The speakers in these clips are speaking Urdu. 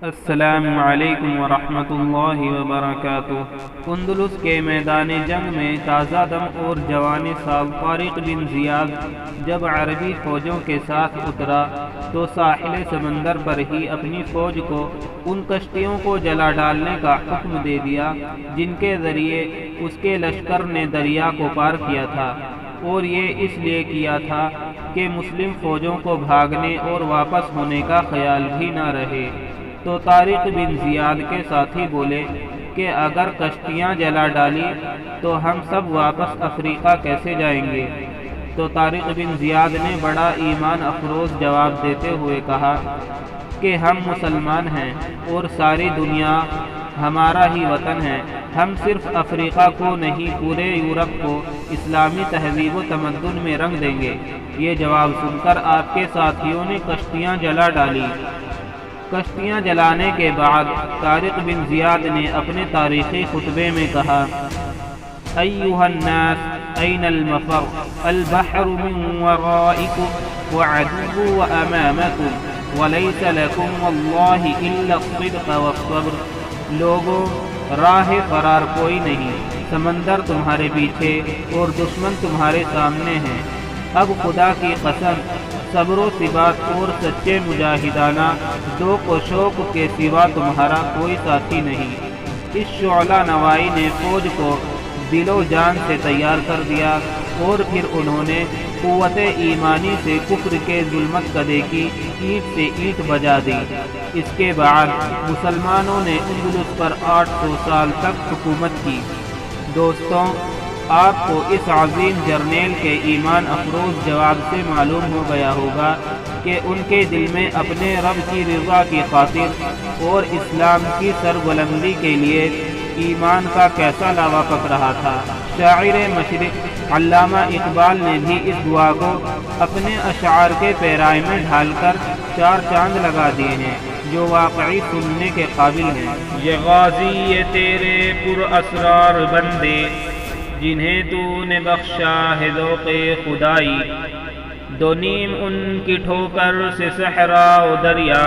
السلام علیکم ورحمۃ اللہ وبرکاتہ۔ اندلس کے میدان جنگ میں تازہ دم اور جوان سال طارق بن زیاد جب عربی فوجوں کے ساتھ اترا تو ساحل سمندر پر ہی اپنی فوج کو ان کشتیوں کو جلا ڈالنے کا حکم دے دیا جن کے ذریعے اس کے لشکر نے دریا کو پار کیا تھا، اور یہ اس لیے کیا تھا کہ مسلم فوجوں کو بھاگنے اور واپس ہونے کا خیال بھی نہ رہے۔ تو طارق بن زیاد کے ساتھی بولے کہ اگر کشتیاں جلا ڈالی تو ہم سب واپس افریقہ کیسے جائیں گے؟ تو طارق بن زیاد نے بڑا ایمان افروز جواب دیتے ہوئے کہا کہ ہم مسلمان ہیں اور ساری دنیا ہمارا ہی وطن ہے، ہم صرف افریقہ کو نہیں پورے یورپ کو اسلامی تہذیب و تمدن میں رنگ دیں گے۔ یہ جواب سن کر آپ کے ساتھیوں نے کشتیاں جلا ڈالی۔ کشتیاں جلانے کے بعد طارق بن زیاد نے اپنے تاریخی خطبے میں کہا: ایھا الناس این المفر البحر من ورائکم وعدو وامامکم ولیس لکم واللہ الا الصدق والصبر۔ لوگوں، راہ فرار کوئی نہیں، سمندر تمہارے پیچھے اور دشمن تمہارے سامنے ہیں۔ اب خدا کی قسم، صبر و ثبات اور سچے مجاہدانہ ذوق و شوق کے سوا تمہارا کوئی ساتھی نہیں۔ اس شعلہ نوائی نے فوج کو دل و جان سے تیار کر دیا، اور پھر انہوں نے قوت ایمانی سے کفر کے ظلمت کدے کی اینٹ سے اینٹ بجا دی۔ اس کے بعد مسلمانوں نے اندلس پر 800 سال تک حکومت کی۔ دوستوں، آپ کو اس عظیم جرنیل کے ایمان افروز جواب سے معلوم ہو گیا ہوگا کہ ان کے دل میں اپنے رب کی رضا کی خاطر اور اسلام کی سربلندی کے لیے ایمان کا کیسا لاوا پک رہا تھا۔ شاعر مشرق علامہ اقبال نے بھی اس دعا کو اپنے اشعار کے پیرائے میں ڈھال کر 4 چاند لگا دیے ہیں جو واقعی سننے کے قابل ہیں۔ یہ غازی یہ تیرے پر اسرار بندے جنہیں تو نے بخشا ہے ذوق خدائی، دو نیم ان کی ٹھوکر سے صحرا و دریا،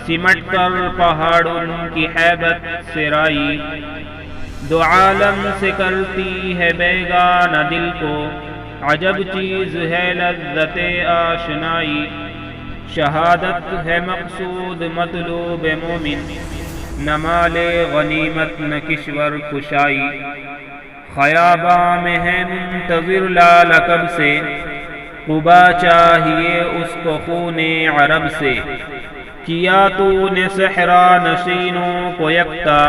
سمٹ کر پہاڑ ان کی ہیبت سے رائی، دو عالم سے کرتی ہے بیگانہ دل کو، عجب چیز ہے لذت آشنائی، شہادت ہے مقصود مطلوب مومن، نہ مال غنیمت نہ کشور کشائی، خیاباں میں ہے منتظر لال کب سے، قبا چاہیے اس کو خون عرب سے، کیا تو نے صحرا نشینوں کو یکتا،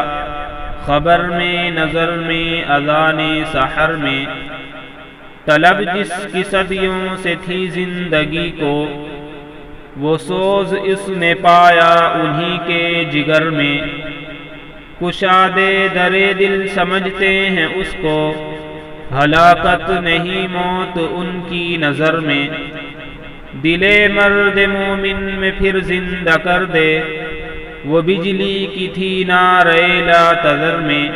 خبر میں نظر میں اذان سحر میں، طلب جس کی صدیوں سے تھی زندگی کو، وہ سوز اس نے پایا انہی کے جگر میں، کشادے در دل سمجھتے ہیں اس کو، ہلاکت نہیں موت ان کی نظر میں، دل مرد مومن میں پھر زندہ کر دے، وہ بجلی کی تھی نعرہ لا تذر میں،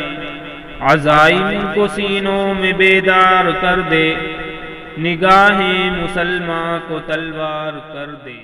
عزائم کو سینوں میں بیدار کر دے، نگاہیں مسلمان کو تلوار کر دے۔